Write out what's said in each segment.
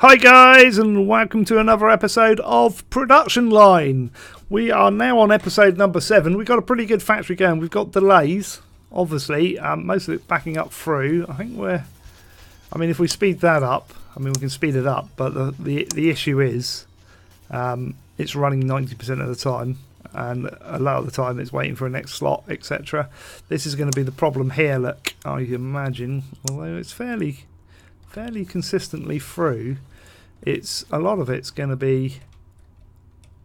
Hi guys, and welcome to another episode of Production Line. We are now on episode number 7. We've got a pretty good factory going. We've got delays, obviously, most of it backing up through. I think if we speed that up, we can speed it up, but the issue is it's running 90% of the time, and a lot of the time it's waiting for a next slot, etc. This is going to be the problem here, look, I imagine, although it's fairly consistently through. A lot of it's going to be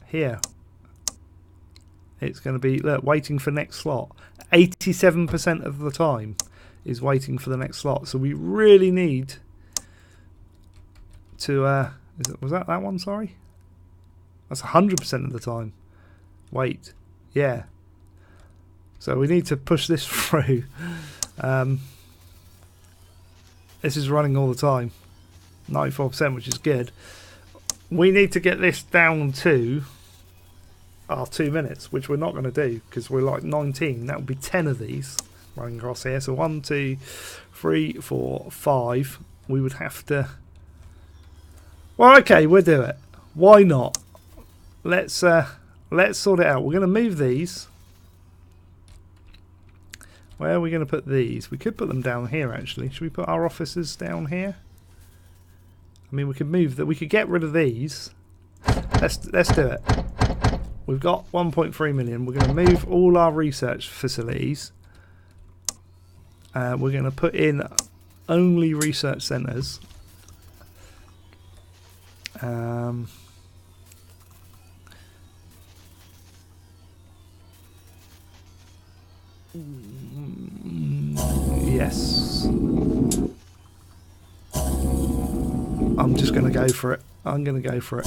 here. It's going to be, look, waiting for next slot. 87% of the time is waiting for the next slot. So we really need to was that one, sorry? That's 100% of the time. Wait. Yeah. So we need to push this through. This is running all the time, 94%, which is good. We need to get this down to our 2 minutes, which we're not going to do because we're like 19. That would be 10 of these running across here. So 1, 2, 3, 4, 5. We would have to. Well, okay, we'll do it. Why not? Let's sort it out. We're going to move these. Where are we going to put these? We could put them down here, actually. Should we put our offices down here? We could move that. We could get rid of these. Let's do it. We've got 1.3 million. We're going to move all our research facilities. We're going to put in only research centres. Yes. I'm just going to go for it. I'm going to go for it.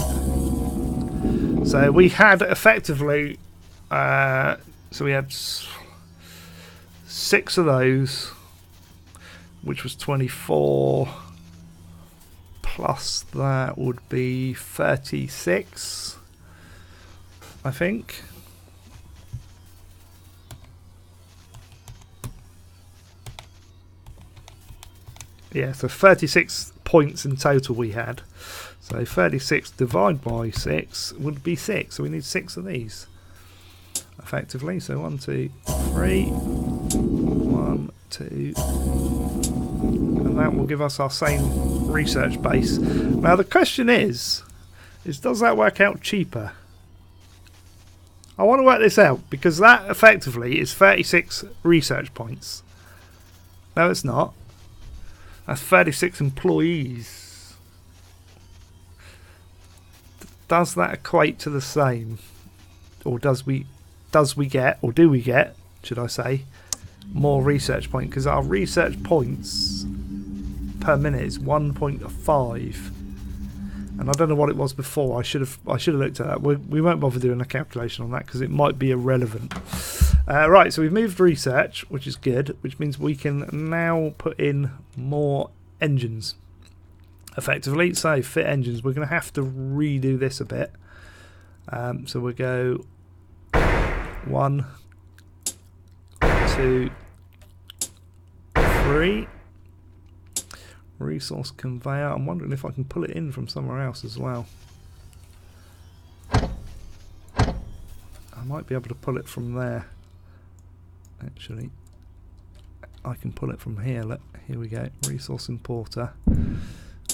So we had effectively, so we had 6 of those, which was 24, plus that would be 36, I think. Yeah, so 36 points in total we had. So 36 divided by 6 would be 6. So we need 6 of these, effectively. So 1, 2, 3. 1, 2. And that will give us our same research base. Now the question is does that work out cheaper? I want to work this out, because that effectively is 36 research points. No, it's not. That's 36 employees. Does that equate to the same? Or do we get, should I say, more research points? Because our research points per minute is 1.5. And I don't know what it was before. I should have looked at that. We won't bother doing a calculation on that because it might be irrelevant. Right, so we've moved research, which is good, which means we can now put in more engines, effectively. So fit engines, we're going to have to redo this a bit. So we'll go 1, 2, 3. Resource conveyor. I'm wondering if I can pull it in from somewhere else as well. I might be able to pull it from there. Actually, I can pull it from here. Look, here we go. Resource importer.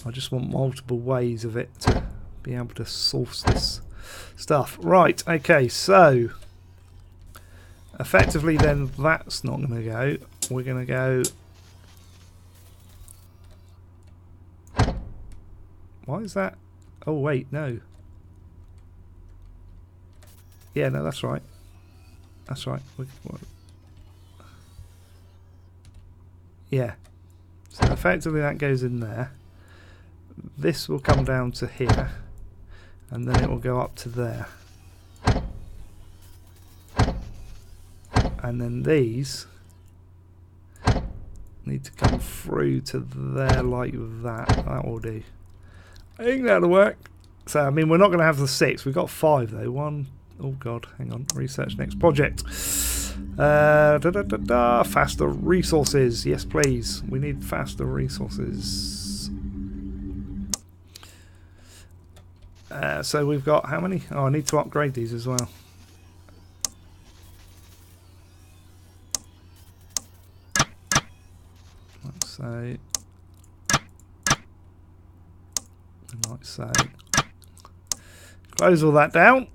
I just want multiple ways of it to be able to source this stuff. Right, okay, so effectively then that's not going to go. We're going to go. Why is that? Oh wait, no. Yeah, no, that's right. That's right. Yeah. So effectively that goes in there. This will come down to here. And then it will go up to there. And then these need to come through to there like that. That will do. I think that'll work. So, we're not going to have the 6. We've got 5 though. 1. Oh god, hang on. Research next project. Faster resources. Yes, please. We need faster resources. So we've got how many? Oh, I need to upgrade these as well. Let's say, like so. Close all that down.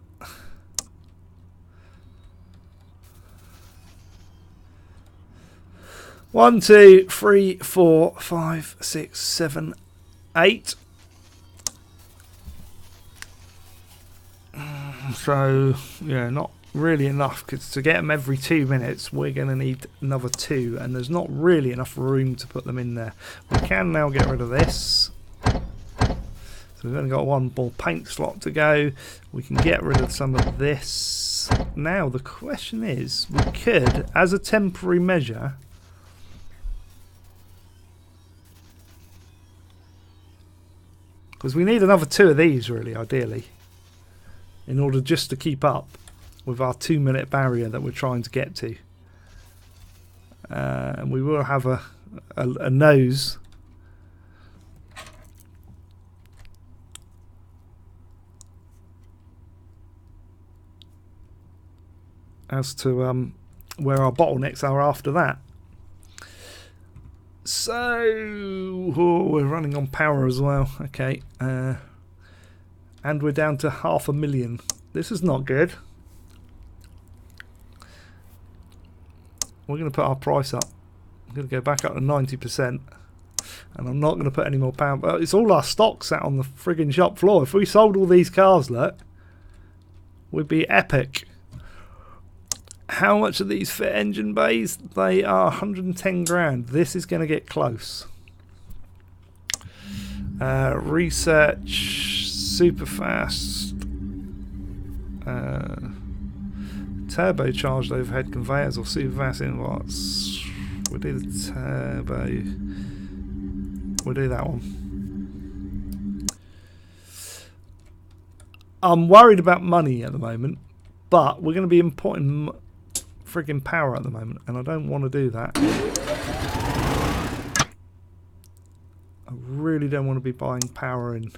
One, two, three, 4, 5, 6, 7, 8. So, yeah, not really enough, because to get them every 2 minutes, we're going to need another 2, and there's not really enough room to put them in there. We can now get rid of this. So we've only got one more paint slot to go. We can get rid of some of this. Now, the question is, we could, as a temporary measure, because we need another 2 of these, really, ideally, in order just to keep up with our 2-minute barrier that we're trying to get to. And we will have a nose as to where our bottlenecks are after that. So we're running on power as well. Okay, and we're down to 500,000. This is not good. We're going to put our price up. I'm going to go back up to 90%, and I'm not going to put any more power. But it's all our stock sat on the friggin' shop floor. If we sold all these cars, look, we'd be epic. How much are these fit engine bays? They are 110 grand. This is going to get close. Research, super fast, turbocharged overhead conveyors or super fast inverts. We'll do the turbo. We'll do that one. I'm worried about money at the moment, but we're going to be importing friggin' power at the moment, and I don't want to do that. I really don't want to be buying power in,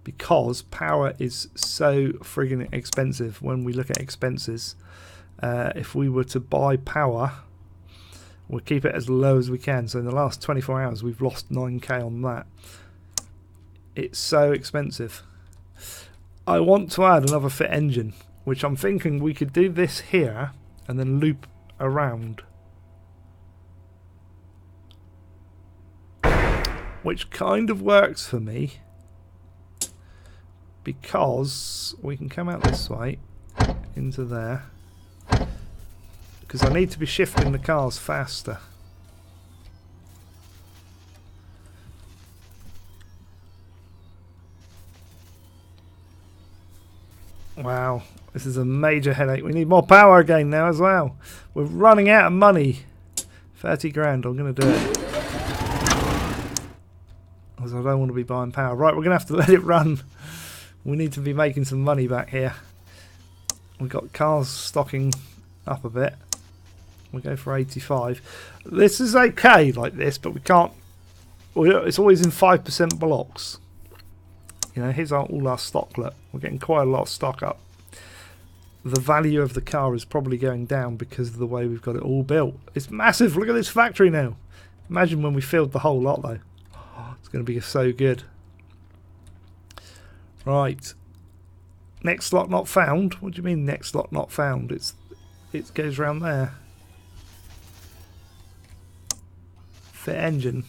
because power is so friggin' expensive when we look at expenses. If we were to buy power, we'll keep it as low as we can. So in the last 24 hours we've lost 9k on that. It's so expensive. I want to add another fit engine, which I'm thinking we could do this here and then loop around, which kind of works for me, because we can come out this way into there, because I need to be shifting the cars faster. Wow, this is a major headache. We need more power again now as well. We're running out of money. 30 grand, I'm going to do it, because I don't want to be buying power. Right, we're going to have to let it run. We need to be making some money back here. We've got cars stocking up a bit. We'll go for 85. This is okay like this, but we can't. It's always in 5% blocks. You know, here's all our stock. Look, we're getting quite a lot of stock up. The value of the car is probably going down because of the way we've got it all built. It's massive. Look at this factory now. Imagine when we filled the whole lot, though. Oh, it's going to be so good. Right. Next slot not found. What do you mean next slot not found? It goes around there. Fit engine.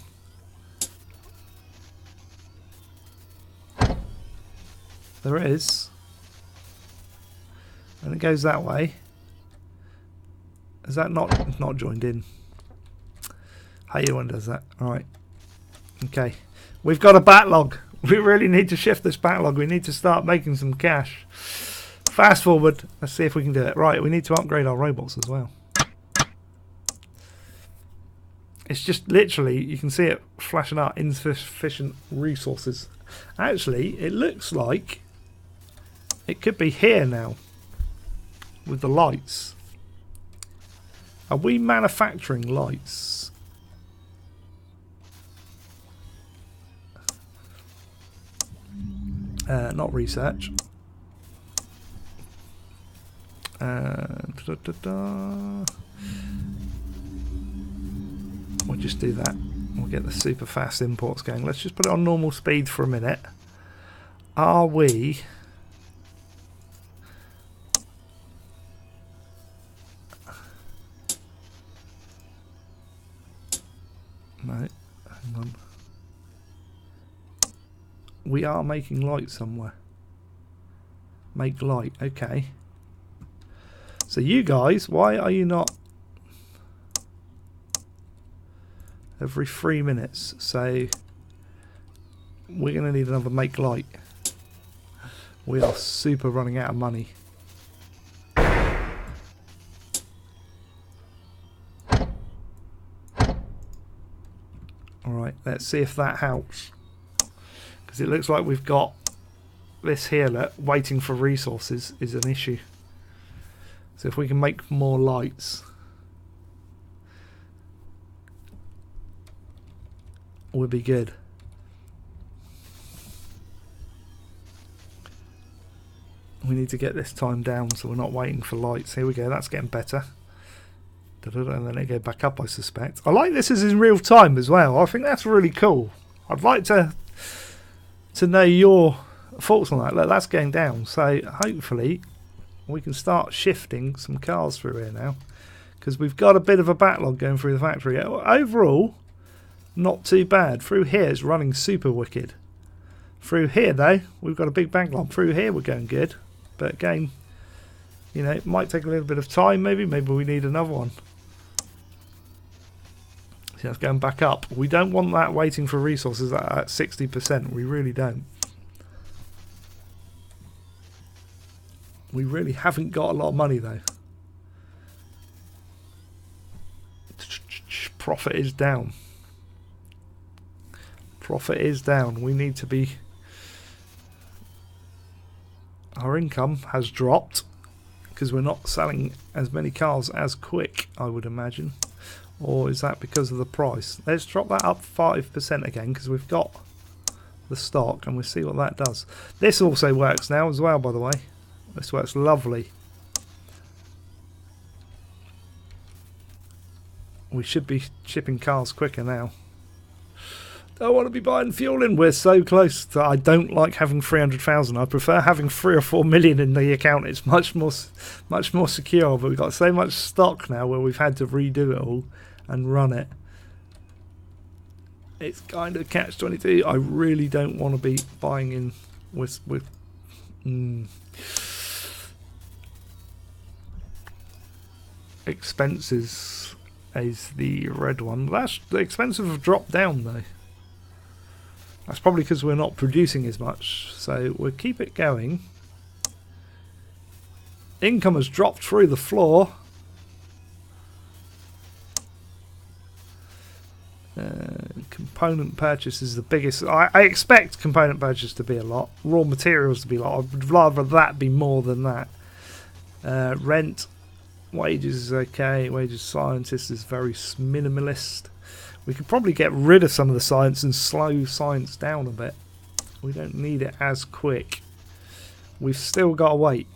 There is. And it goes that way. Is that not joined in? How one does that? Alright. Okay. We've got a backlog. We really need to shift this backlog. We need to start making some cash. Fast forward. Let's see if we can do it. Right, we need to upgrade our robots as well. It's just literally, you can see it flashing out, insufficient resources. Actually, it looks like it could be here now with the lights. Are we manufacturing lights? Not research. We'll just do that. We'll get the super fast imports going. Let's just put it on normal speed for a minute. Are we... No, hang on. We are making light somewhere. Make light, okay. So you guys, why are you not... Every 3 minutes, so we're going to need another make light. We are super running out of money. Alright, let's see if that helps. Because it looks like we've got this here, look, waiting for resources is an issue. So if we can make more lights, we'll be good. We need to get this time down so we're not waiting for lights. Here we go, that's getting better. And then it go back up, I suspect. I like this is in real time as well. I think that's really cool. I'd like to know your thoughts on that. Look, that's going down. So hopefully we can start shifting some cars through here now, because we've got a bit of a backlog going through the factory. Overall, not too bad. Through here it's running super wicked. Through here though, we've got a big backlog. Through here we're going good. But again, you know, it might take a little bit of time maybe. Maybe we need another one. See, that's going back up. We don't want that waiting for resources at 60%. We really don't. We really haven't got a lot of money though. Profit is down. Profit is down. We need to be... Our income has dropped because we're not selling as many cars as quick, I would imagine. Or is that because of the price? Let's drop that up 5% again, because we've got the stock, and we'll see what that does. This also works now as well, by the way. This works lovely. We should be shipping cars quicker now. Don't want to be buying fuel in. We're so close to... I don't like having 300,000. I prefer having 3 or 4 million in the account. It's much more secure. But we've got so much stock now where we've had to redo it all and run it. It's kind of catch-22. I really don't want to be buying in with expenses is the red one. The expenses have dropped down though. That's probably because we're not producing as much, so we'll keep it going. Income has dropped through the floor. Component purchase is the biggest. I expect component purchase to be a lot. Raw materials to be a lot. I'd rather that be more than that. Rent, wages is okay. Wages scientist is very minimalist. We could probably get rid of some of the science and slow science down a bit. We don't need it as quick. We've still got to wait.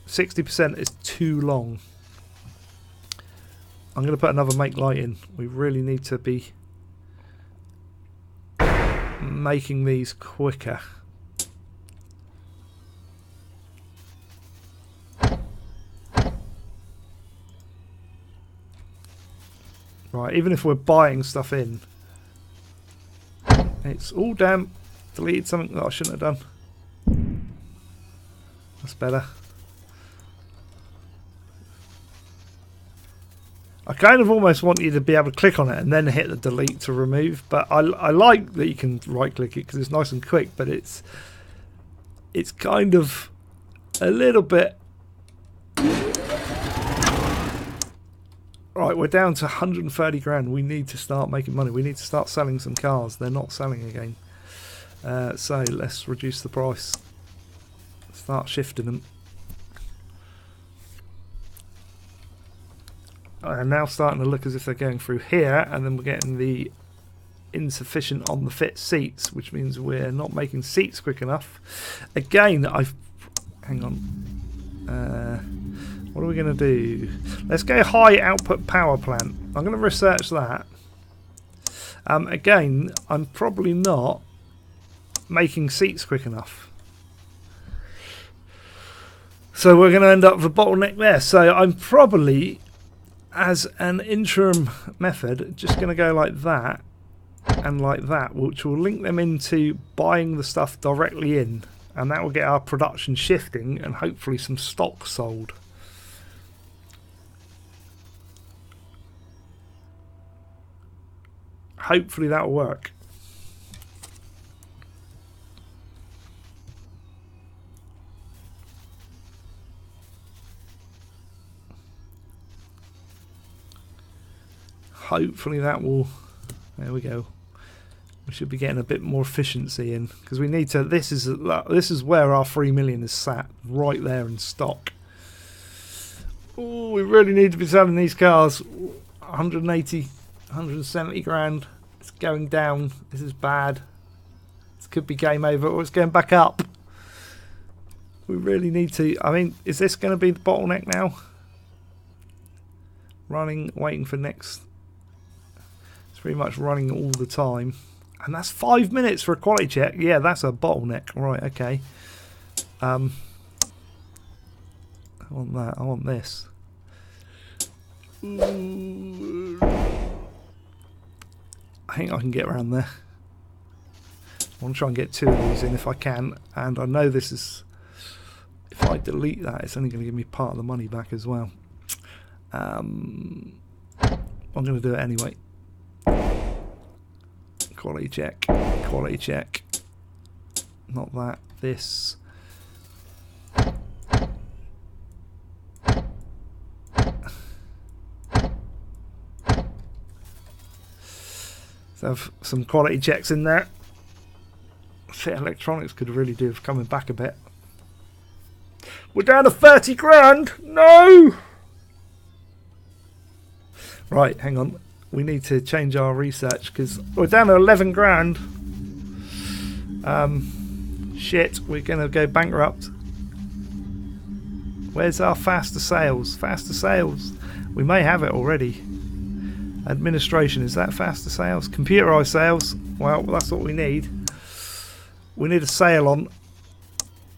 60% is too long. I'm going to put another make light in. We really need to be making these quicker. Right, even if we're buying stuff in, it's all damn. Deleted something that I shouldn't have done. That's better. I kind of almost want you to be able to click on it and then hit the delete to remove, but I like that you can right click it because it's nice and quick, but it's kind of a little bit... Right, we're down to 130 grand. We need to start making money. We need to start selling some cars. They're not selling again. So let's reduce the price. Start shifting them. They're now starting to look as if they're going through here, and then we're getting the insufficient on the fit seats, which means we're not making seats quick enough. Again, hang on. What are we going to do? Let's go high output power plant. I'm going to research that. Again, I'm probably not making seats quick enough. So we're going to end up with a bottleneck there. So I'm probably, as an interim method, just going to go like that and like that, which will link them into buying the stuff directly in. And that will get our production shifting and hopefully some stock sold. Hopefully that will work. Hopefully that will... There we go. We should be getting a bit more efficiency in, because we need to... This is where our 3 million is sat, right there in stock. Oh, we really need to be selling these cars. 180, 170 grand. It's going down. This is bad. This could be game over, or it's going back up. We really need to... I mean, is this going to be the bottleneck now? Running, waiting for next... It's pretty much running all the time. And that's 5 minutes for a quality check. Yeah, that's a bottleneck. Right, okay. I want that. I want this. Ooh. I think I can get around there. I want to try and get 2 of these in if I can. And I know this is... If I delete that, it's only going to give me part of the money back as well. I'm going to do it anyway. Quality check. Quality check. Not that. This. So have some quality checks in there. Shit, electronics could really do with coming back a bit. We're down to 30 grand! No! Right, hang on. We need to change our research because we're down to 11 grand. Shit, we're going to go bankrupt. Where's our faster sales? Faster sales. We may have it already. Administration, is that faster sales? Computerized sales. Well, that's what we need. We need a sale on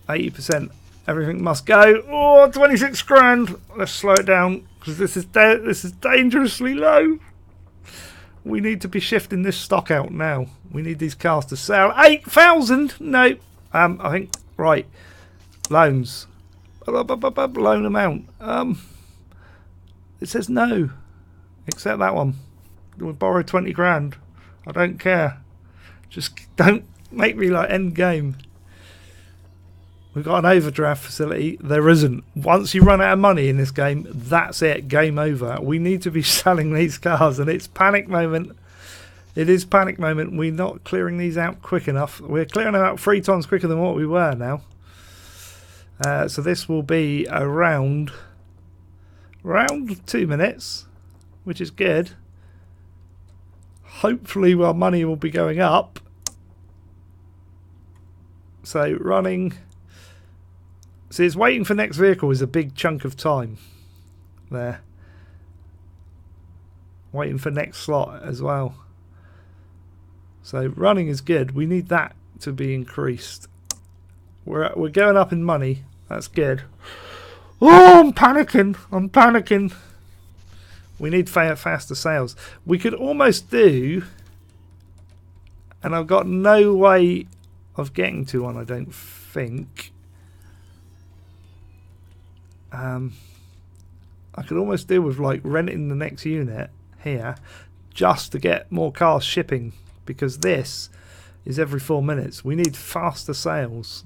80%. Everything must go. Oh, 26 grand. Let's slow it down because this is dangerously low. We need to be shifting this stock out now. We need these cars to sell. 8,000? No. I think, right. Loans. Loan amount. It says no. Except that one. We'll borrow 20 grand. I don't care. Just don't make me like end game. We've got an overdraft facility. There isn't. Once you run out of money in this game, that's it. Game over. We need to be selling these cars, and it's panic moment. It is panic moment. We're not clearing these out quick enough. We're clearing them out 3 times quicker than what we were now. So this will be around 2 minutes, which is good. Hopefully our money will be going up. So running... See, it's waiting for next vehicle is a big chunk of time. There. Waiting for next slot as well. So running is good. We need that to be increased. We're going up in money. That's good. Oh, I'm panicking. I'm panicking. We need faster sales. We could almost do... And I've got no way of getting to one, I don't think. I could almost do with like renting the next unit here just to get more cars shipping, because this is every 4 minutes. We need faster sales,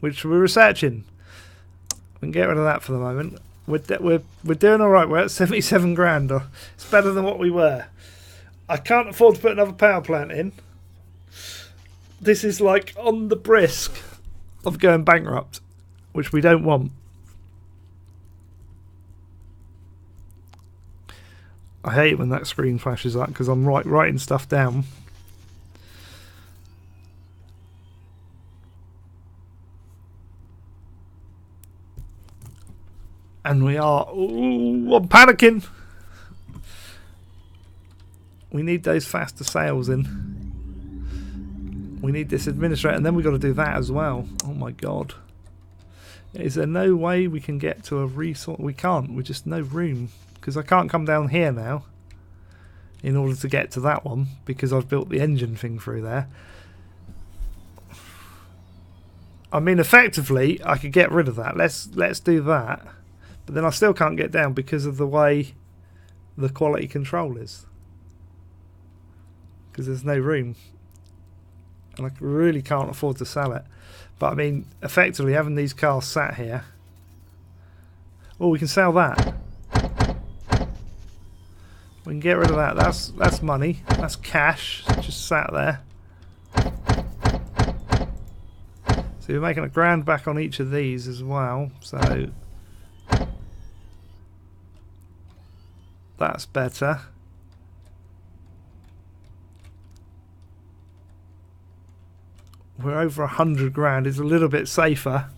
which we're researching. We can get rid of that for the moment. We're doing all right. We're at 77 grand. It's better than what we were. I can't afford to put another power plant in. This is like on the brisk of going bankrupt, which we don't want. I hate when that screen flashes up because I'm writing stuff down. And we are... Ooh, I'm panicking. We need those faster sales in. We need this administrator. And then we've got to do that as well. Oh my god. Is there no way we can get to a resource? We can't. We're just no room. Because I can't come down here now. In order to get to that one. Because I've built the engine thing through there. I mean, effectively, I could get rid of that. Let's do that. But then I still can't get down because of the way the quality control is. Because there's no room. And I really can't afford to sell it. But I mean, effectively having these cars sat here. Oh, we can sell that. We can get rid of that. That's money. That's cash. Just sat there. So we're making £1,000 back on each of these as well. So that's better. We're over £100,000. It's a little bit safer.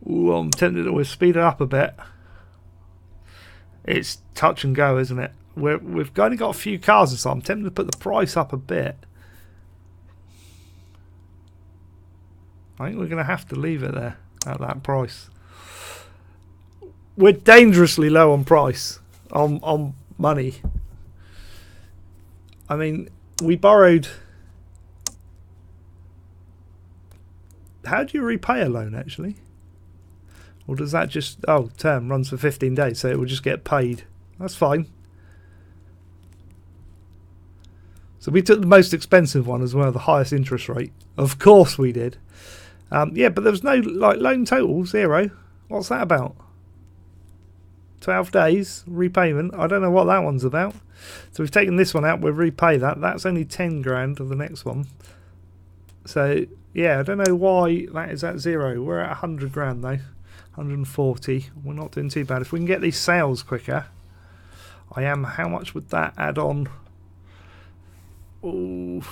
Ooh, I'm tempted to speed it up a bit. It's touch and go, isn't it? We've only got a few cars, so I'm tempted to put the price up a bit. I think we're going to have to leave it there at that price. We're dangerously low on price, on money. I mean, we borrowed... How do you repay a loan, actually? Or does that just... Oh, term runs for 15 days, so it will just get paid. That's fine. So we took the most expensive one as well, the highest interest rate. Of course we did. Yeah, but there was no loan total, 0. What's that about? 12 days repayment. I don't know what that one's about. So we've taken this one out. We'll repay that. That's only £10,000 of the next one. So yeah, I don't know why that is at 0. We're at £100,000 though. 140. We're not doing too bad. If we can get these sales quicker, I am. How much would that add on? Ooh.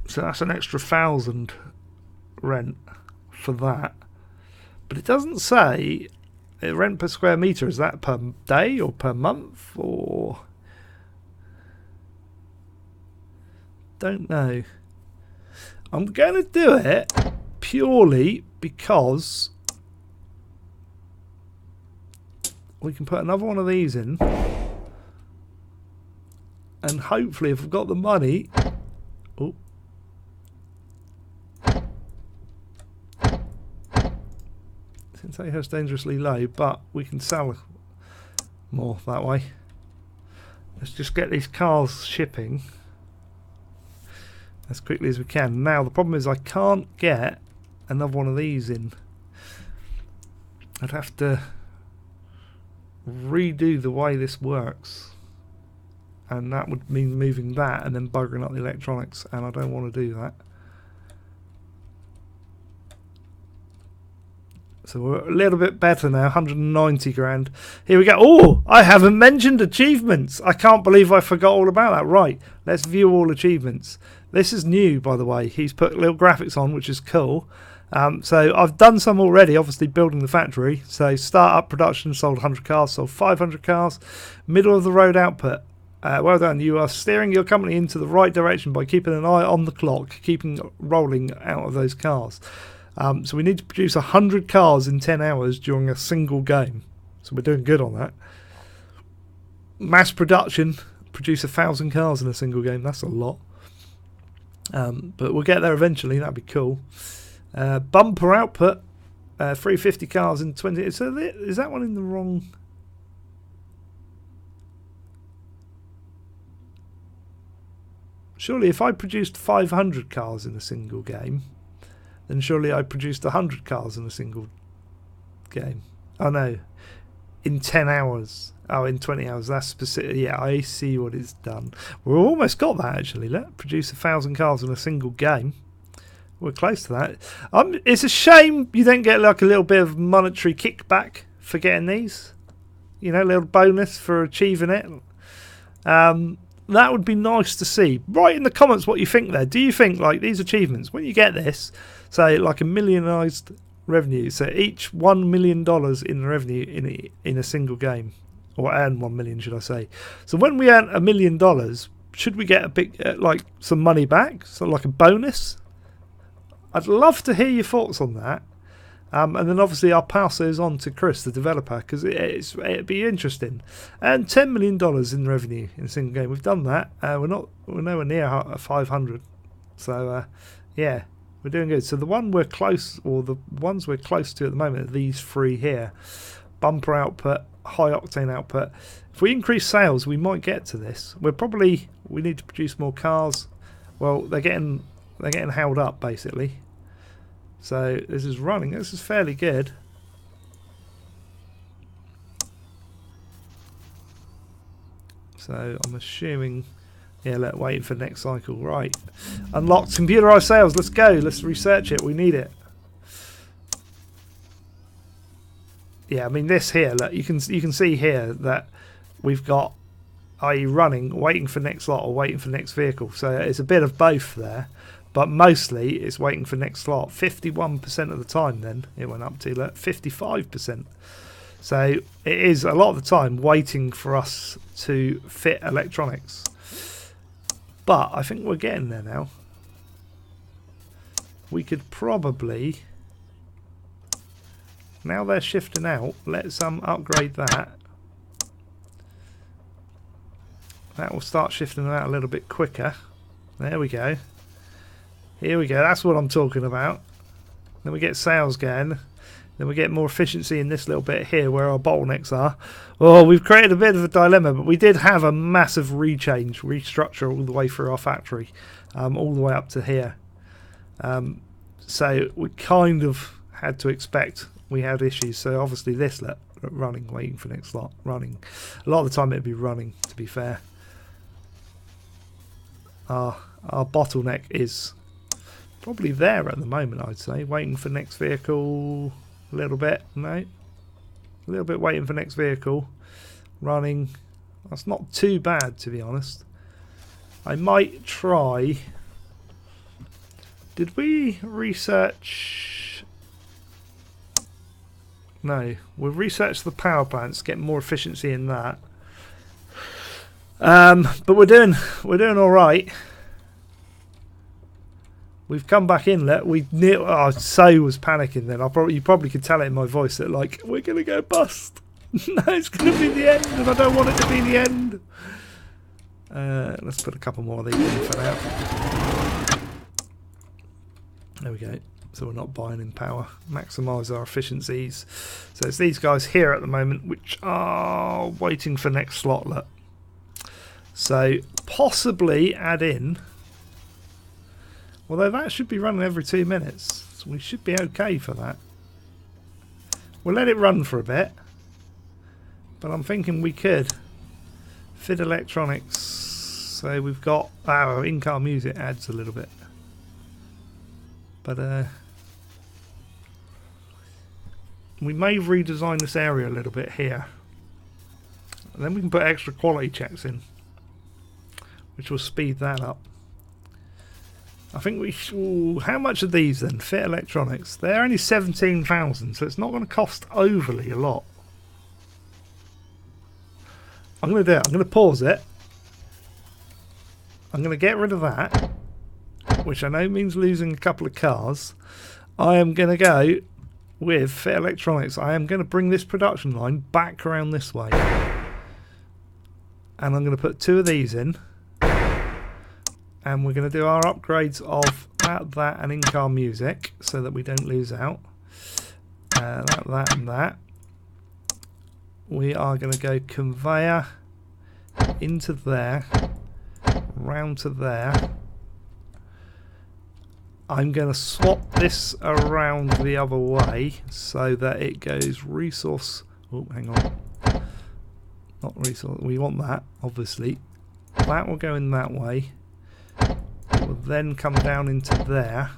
So that's an extra 1,000 rent for that. But it doesn't say rent per square metre. Is that per day or per month or... Don't know. I'm going to do it purely because we can put another one of these in. And hopefully if we've got the money... Oh. Since they have dangerously low, but we can sell more that way. Let's just get these cars shipping as quickly as we can. Now the problem is I can't get another one of these in. I'd have to redo the way this works, and that would mean moving that and then buggering up the electronics, and I don't want to do that. So we're a little bit better now, 190,000. Here we go. Oh, I haven't mentioned achievements. I can't believe I forgot all about that. Right, let's view all achievements. This is new, by the way. He's put little graphics on, which is cool. So I've done some already, obviously building the factory. So start up production, sold 100 cars, sold 500 cars. Middle of the road output. Well done. You are steering your company into the right direction by keeping an eye on the clock, keeping rolling out of those cars. So we need to produce 100 cars in 10 hours during a single game. So we're doing good on that. Mass production, produce 1,000 cars in a single game. That's a lot. But we'll get there eventually. That'd be cool. Bumper output, 350 cars in 20. So is that one in the wrong? Surely if I produced 500 cars in a single game, then surely I produced 100 cars in a single game. Oh no, in 10 hours. Oh, in 20 hours. That's specific. Yeah, I see what it's done. We've almost got that actually. Let's produce 1,000 cars in a single game. We're close to that. It's a shame you don't get like a little bit of monetary kickback for getting these. You know, a little bonus for achieving it. That would be nice to see. Write in the comments what you think there. Do you think, like, these achievements, when you get this, say, like a millionized revenue, so each $1 million in revenue in a single game, or earn 1 million, should I say. So when we earn $1 million, should we get a big, like, some money back? So like a bonus? I'd love to hear your thoughts on that. And then obviously I'll pass those on to Chris, the developer, because it'd be interesting. And $10 million in revenue in a single game. We've done that. We're nowhere near 500. So yeah, we're doing good. So the one we're close, or the ones we're close to at the moment, are these three here: bumper output, high octane output. If we increase sales, we might get to this. We need to produce more cars. Well, they're getting held up basically. So this is running. This is fairly good. So I'm assuming, yeah, look, waiting for next cycle. Right, unlocked computerized sales. Let's go. Let's research it. We need it. Yeah, I mean this here. Look, you can see here that we've got, i.e. running, waiting for next slot, or waiting for next vehicle. So it's a bit of both there. But mostly it's waiting for next slot. 51% of the time then it went up to 55%. So it is a lot of the time waiting for us to fit electronics. But I think we're getting there now. We could probably, now they're shifting out, let's upgrade that. That will start shifting out a little bit quicker. There we go. Here we go, that's what I'm talking about. Then we get sales going. Then we get more efficiency in this little bit here where our bottlenecks are. Oh, we've created a bit of a dilemma, but we did have a massive restructure all the way through our factory. All the way up to here. So we kind of had to expect we had issues. So obviously this, running, waiting for next slot, running. A lot of the time it'd be running, to be fair. Our bottleneck is probably there at the moment, I'd say. Waiting for next vehicle, a little bit, no. A little bit waiting for next vehicle. Running. That's not too bad, to be honest. I might try. Did we research? No. We'll research the power plants, get more efficiency in that. But we're doing all right. We've come back in. So was panicking then. You probably could tell it in my voice that, like, we're gonna go bust. No, it's gonna be the end, and I don't want it to be the end. Let's put a couple more of these in for now. There we go. So we're not buying in power. Maximise our efficiencies. So it's these guys here at the moment which are waiting for next slot. Look. So possibly add in. Although that should be running every 2 minutes, so we should be okay for that. We'll let it run for a bit, but I'm thinking we could fit electronics. So we've got our in-car music adds a little bit, but we may redesign this area a little bit here, and then we can put extra quality checks in, which will speed that up. I think we should. How much are these then? Fit electronics. They're only 17,000, so it's not going to cost overly a lot. I'm going to do it. I'm going to pause it. I'm going to get rid of that, which I know means losing a couple of cars. I am going to go with Fit Electronics. I am going to bring this production line back around this way. And I'm going to put 2 of these in. And we're going to do our upgrades of that and in-car music so that we don't lose out. That and that. We are going to go conveyor into there, round to there. I'm going to swap this around the other way so that it goes resource. Oh, hang on. Not resource. We want that, obviously. That will go in that way. Will then come down into there,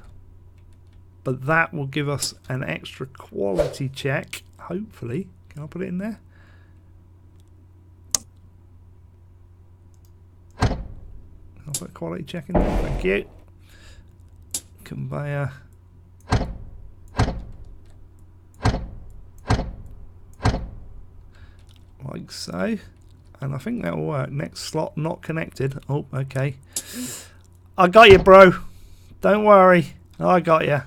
but that will give us an extra quality check, hopefully. Can I put it in there? I'll put quality check in there. Thank you. Conveyor. Like so. And I think that will work. Next slot not connected. Oh, okay. I got you, bro. Don't worry. I got you.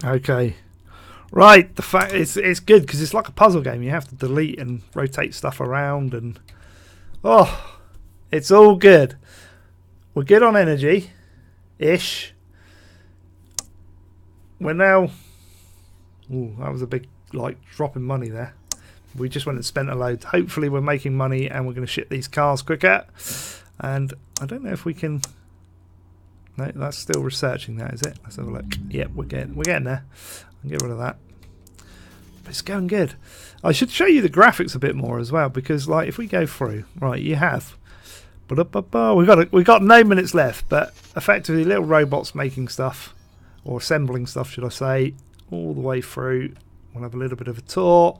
Okay. Right. The fact it's good because it's like a puzzle game. You have to delete and rotate stuff around, and oh, it's all good. We're good on energy. Ish. We're now. Ooh, that was a big drop in money there. We just went and spent a load. Hopefully we're making money and we're going to ship these cars quicker. And I don't know if we can. No, that's still researching that, is it? Let's have a look. Yep, we're getting there. I'll get rid of that. But it's going good. I should show you the graphics a bit more as well, because if we go through, right, you have. We've got no minutes left, but effectively little robots making stuff, or assembling stuff, should I say, all the way through. We'll have a little bit of a tour.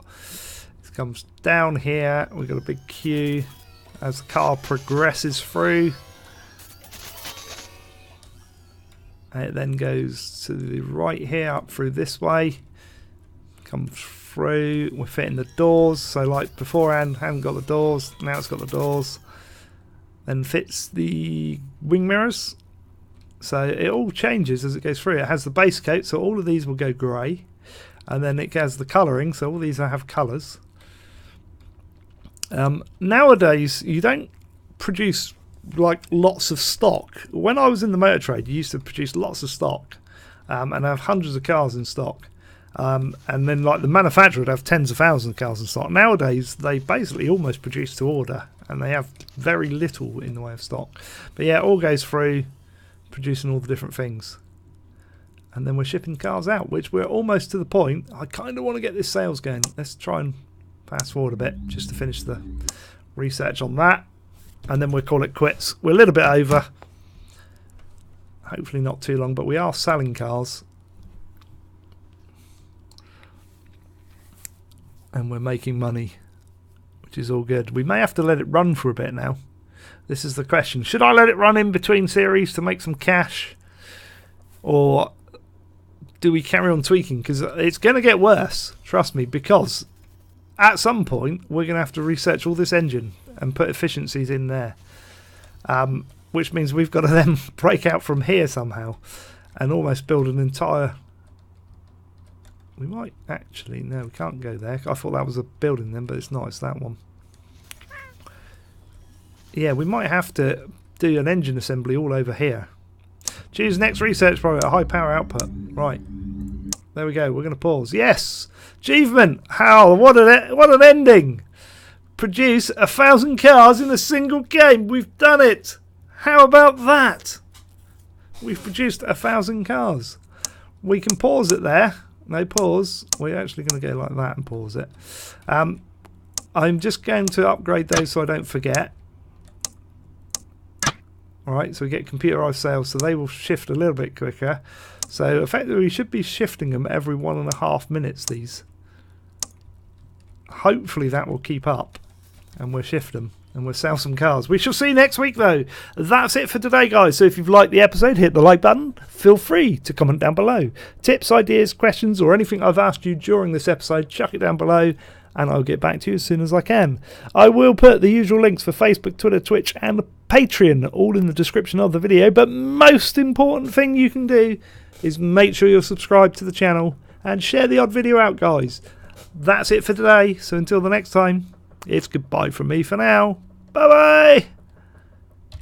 It comes down here. We've got a big queue as the car progresses through. And it then goes to the right here, up through this way. Comes through. We're fitting the doors. So like beforehand, hadn't got the doors. Now it's got the doors. Then fits the wing mirrors. So it all changes as it goes through. It has the base coat, so all of these will go grey. And then it has the colouring, so all these have colours. Nowadays, you don't produce lots of stock. When I was in the motor trade, you used to produce lots of stock and have hundreds of cars in stock. And then the manufacturer would have tens of thousands of cars in stock. Nowadays, they basically almost produce to order, and they have very little in the way of stock. But yeah, it all goes through, producing all the different things. And then we're shipping cars out, which we're almost to the point. I kind of want to get this sales going. Let's try and fast forward a bit just to finish the research on that. And then we'll call it quits. We're a little bit over. Hopefully not too long, but we are selling cars. And we're making money, which is all good. We may have to let it run for a bit now. This is the question. Should I let it run in between series to make some cash? Or do we carry on tweaking? Because it's going to get worse, trust me, because at some point we're going to have to research all this engine and put efficiencies in there. Which means we've got to then break out from here somehow and almost build an entire... We might actually... No, we can't go there. I thought that was a building then, but it's not. It's that one. Yeah, we might have to do an engine assembly all over here. Choose next research project, a high power output. Right. There we go. We're going to pause. Yes! Achievement! How? What an ending! Produce 1,000 cars in a single game. We've done it! How about that? We've produced 1,000 cars. We can pause it there. No, pause. We're actually going to go like that and pause it. I'm just going to upgrade those so I don't forget. Alright, so we get computerized sales, so they will shift a little bit quicker. So effectively we should be shifting them every 1.5 minutes, these. Hopefully that will keep up and we'll shift them and we'll sell some cars. We shall see next week though. That's it for today, guys. So if you've liked the episode, hit the like button. Feel free to comment down below. Tips, ideas, questions, or anything I've asked you during this episode, chuck it down below and I'll get back to you as soon as I can. I will put the usual links for Facebook, Twitter, Twitch and Patreon all in the description of the video. But most important thing you can do is make sure you're subscribed to the channel and share the odd video out, guys. That's it for today. So until the next time, it's goodbye from me for now. Bye bye.